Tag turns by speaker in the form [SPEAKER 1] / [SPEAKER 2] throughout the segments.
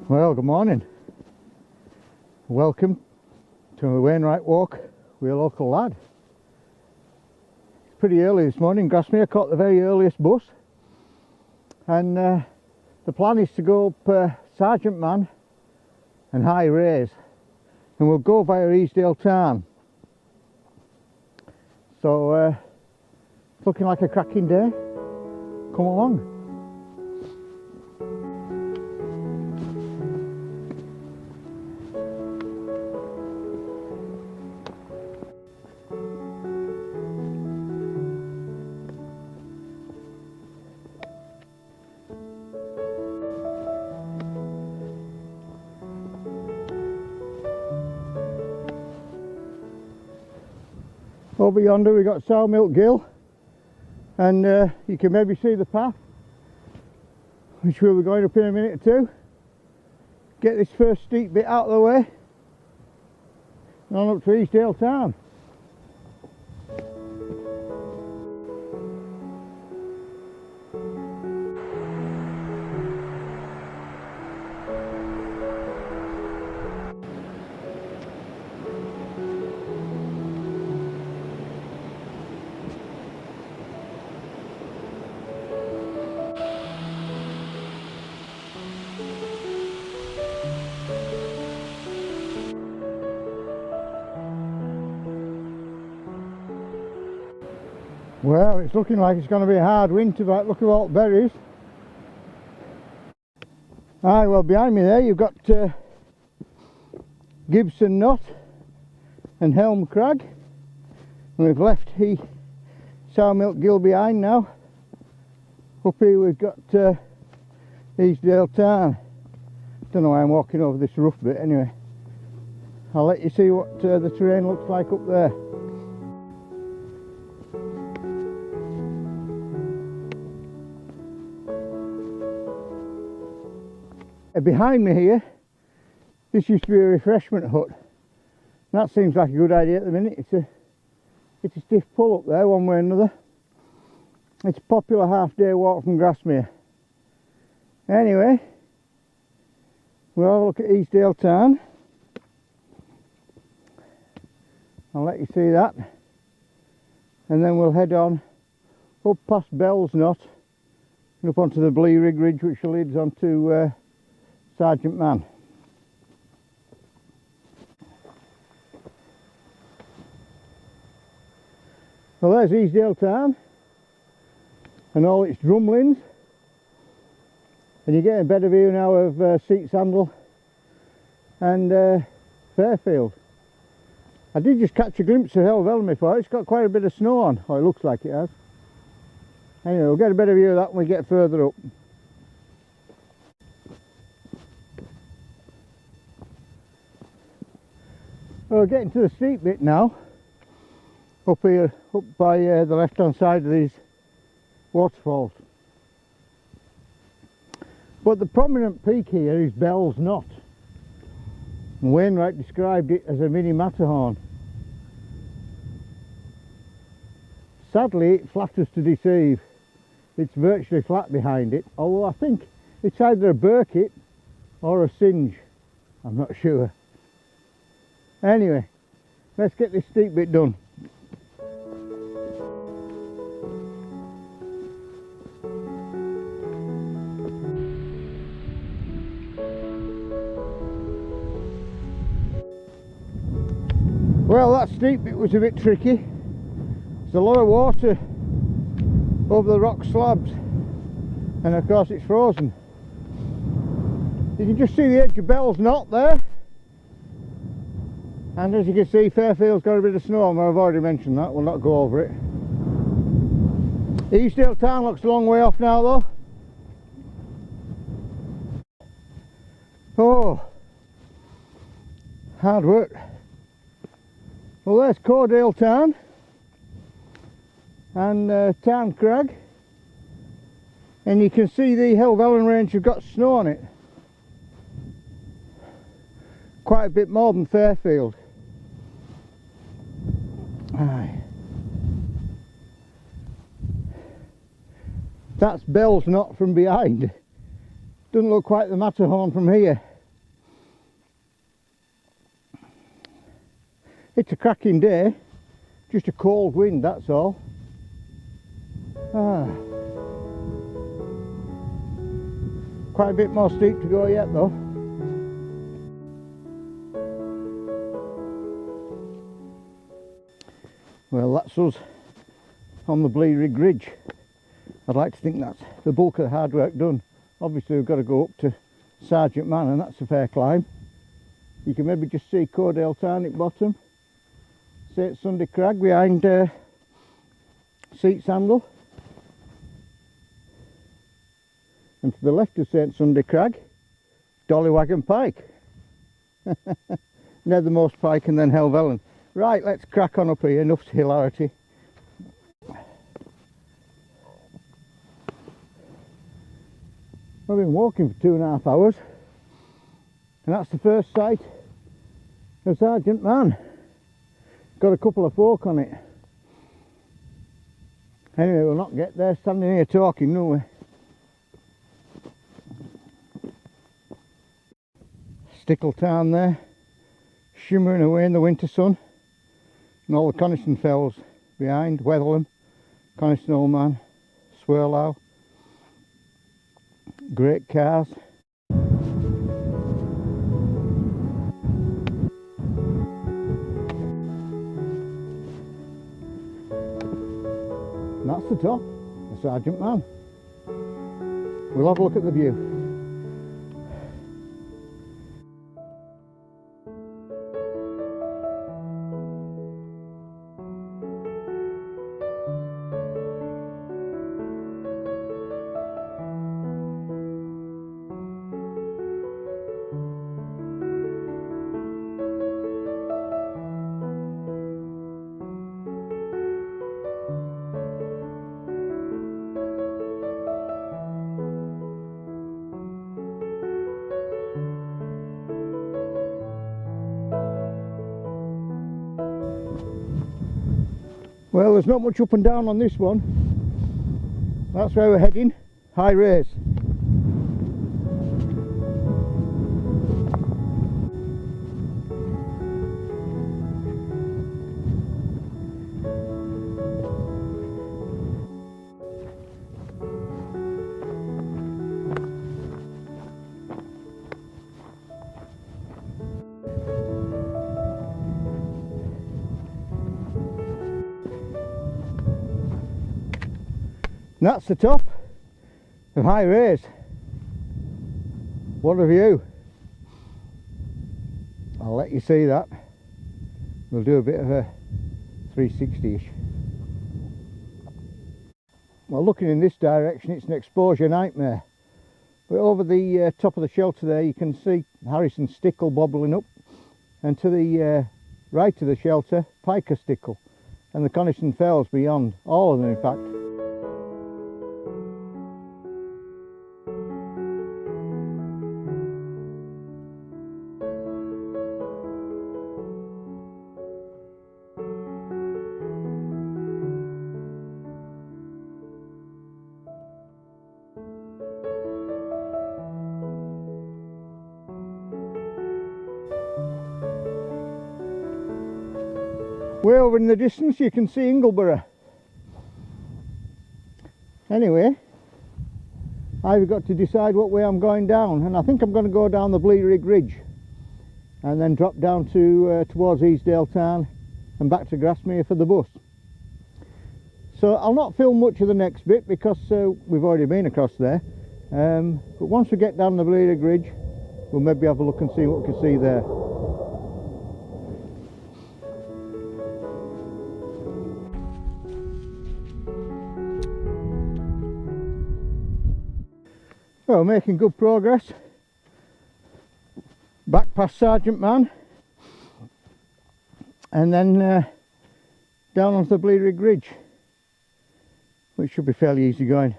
[SPEAKER 1] Well, good morning. Welcome to the Wainwright walk with a local lad. It's pretty early this morning. Grasmere caught the very earliest bus, and the plan is to go up Sargeant Man and High Raise, and we'll go via Easedale Tarn. So it's looking like a cracking day. Come along. Over yonder we got Ghyll, and you can maybe see the path, which we'll be going up in a minute or two. Get this first steep bit out of the way, and on up to Easedale Tarn. Well, it's looking like it's going to be a hard winter, but look at all the berries. Aye, well, behind me there you've got Gibson Knot and Helm Crag, and we've left Ghyll behind now. Up here we've got Easedale Tarn. Don't know why I'm walking over this rough bit anyway. I'll let you see what the terrain looks like up there. Behind me here, this used to be a refreshment hut. That seems like a good idea at the minute. It's a stiff pull up there, one way or another. It's a popular half-day walk from Grasmere. Anyway, we'll have a look at Easedale Tarn. I'll let you see that, and then we'll head on up past Bell's Knot and up onto the Bleerig Ridge, which leads on to Sargeant Man. Well, there's Easedale Tarn and all its drumlins, and you get a better view now of Seat Sandal and Fairfield. I did just catch a glimpse of Helvellyn before. It's got quite a bit of snow on, or it looks like it has. Anyway, we'll get a better view of that when we get further up. Well, we're getting to the steep bit now, up here, up by the left hand side of these waterfalls. But the prominent peak here is Bell's Knot, and Wainwright described it as a mini Matterhorn. Sadly, it flatters to deceive. It's virtually flat behind it, although I think it's either a Burkitt or a Singe. I'm not sure. Anyway, let's get this steep bit done. Well, that steep bit was a bit tricky. There's a lot of water over the rock slabs, and of course it's frozen. You can just see the edge of Bell's Knot there. And as you can see, Fairfield's got a bit of snow on there. I've already mentioned that, we'll not go over it. Easedale Tarn looks a long way off now though. Oh, hard work. Well, there's Cordale Tarn and Tarn Crag, and you can see the Helvellyn range have got snow on it. Quite a bit more than Fairfield. Aye. That's Bell's Knot from behind. Doesn't look quite the Matterhorn from here. It's a cracking day, just a cold wind, that's all. Quite a bit more steep to go yet though. Well, that's us on the Bleerig Ridge. I'd like to think that's the bulk of the hard work done. Obviously we've got to go up to Sargeant Man, and that's a fair climb. You can maybe just see Tarn at bottom. St Sunday Crag behind Seat Sandal. And to the left of St Sunday Crag, Dollywagon Pike. Nethermost Pike and then Helvellyn. Right, let's crack on up here, enough hilarity. I've been walking for 2.5 hours, and that's the first sight of Sargeant Man. Got a couple of folk on it. Anyway, we'll not get there standing here talking, no we? Stickle Tarn there, shimmering away in the winter sun, and all the Coniston fells behind, Wetherlam, Coniston Old Man, Swirlow, great cars. And that's the top of Sargeant Man. We'll have a look at the view. Well, there's not much up and down on this one. That's where we're heading, High Race. And that's the top of High Race. What a view. I'll let you see that. We'll do a bit of a 360-ish. Well, looking in this direction, it's an exposure nightmare. But over the top of the shelter there, you can see Harrison Stickle bobbling up, and to the right of the shelter, Piker Stickle, and the Coniston Fells beyond, all of them in fact. Way over in the distance you can see Ingleborough. Anyway, I've got to decide what way I'm going down, and I think I'm going to go down the Bleerig Ridge and then drop down to towards Easedale Tarn and back to Grasmere for the bus. So I'll not film much of the next bit because we've already been across there, but once we get down the Bleerig Ridge we'll maybe have a look and see what we can see there. Well, making good progress. Back past Sargeant Man and then down onto the Bleerig Ridge, which should be fairly easy going.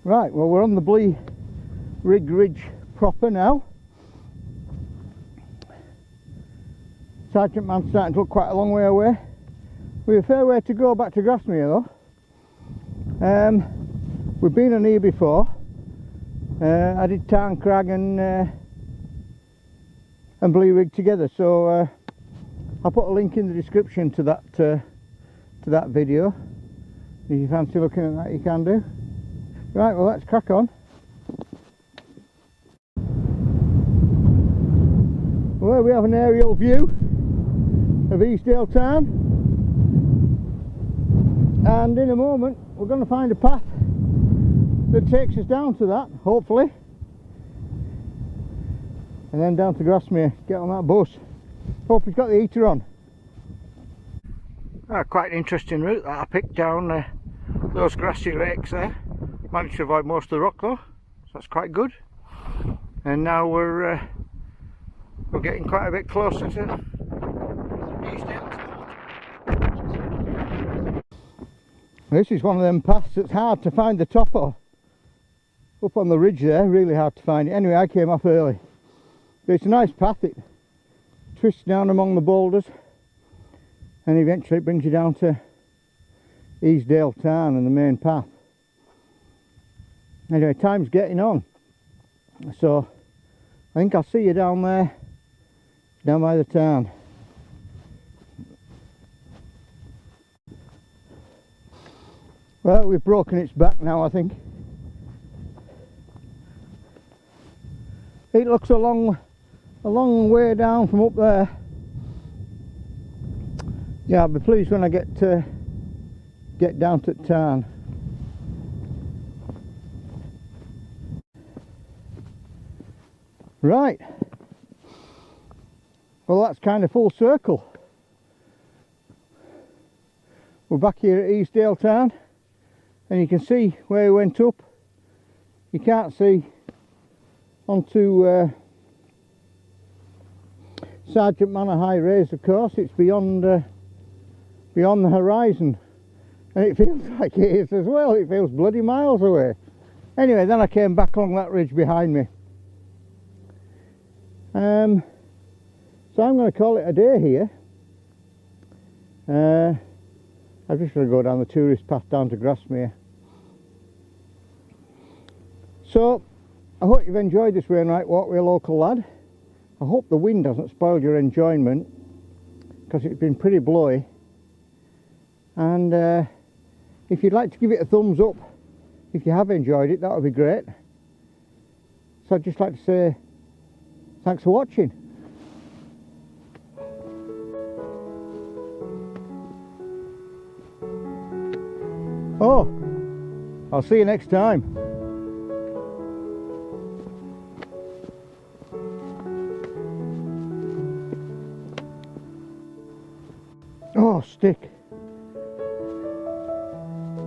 [SPEAKER 1] Right, well, we're on the Bleerig Ridge proper now. Sargeant Man's starting to look quite a long way away. We've a fair way to go back to Grasmere though. We've been on here before, I did Tarn Crag and Blue Rig together, so I'll put a link in the description to that video. If you fancy looking at that, you can do. Right, well, let's crack on. Well, we have an aerial view of Easedale Tarn, and in a moment we're going to find a path that takes us down to that, hopefully, and then down to Grasmere, get on that bus. Hope he's got the heater on. Quite an interesting route that I picked down those grassy rakes there. Managed to avoid most of the rock though, so that's quite good. And now we're getting quite a bit closer to Easedale. This is one of them paths that's hard to find the top of. Up on the ridge there, really hard to find it. Anyway, I came off early. But it's a nice path. It twists down among the boulders and eventually it brings you down to Easedale Tarn and the main path. Anyway, time's getting on, so I think I'll see you down there, down by the Tarn. Well, we've broken its back now, I think. It looks a long way down from up there. Yeah, I'll be pleased when I get down to Tarn. Right, well, that's kind of full circle. We're back here at Easedale Tarn, and you can see where we went up. You can't see onto Sargeant Man High Raise, of course. It's beyond the horizon, and it feels like it is as well. It feels bloody miles away. Anyway, then I came back along that ridge behind me. So I'm going to call it a day here. I'm just going to go down the tourist path down to Grasmere. So I hope you've enjoyed this rain night walk with a local lad. I hope the wind hasn't spoiled your enjoyment, because it's been pretty blowy. And if you'd like to give it a thumbs up if you have enjoyed it, that would be great. So I'd just like to say thanks for watching. Oh, I'll see you next time. Oh, stick.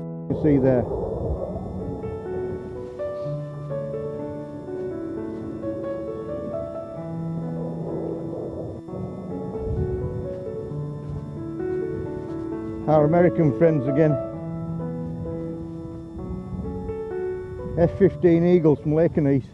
[SPEAKER 1] You can see there. Our American friends again. F-15 Eagles from Lake and East.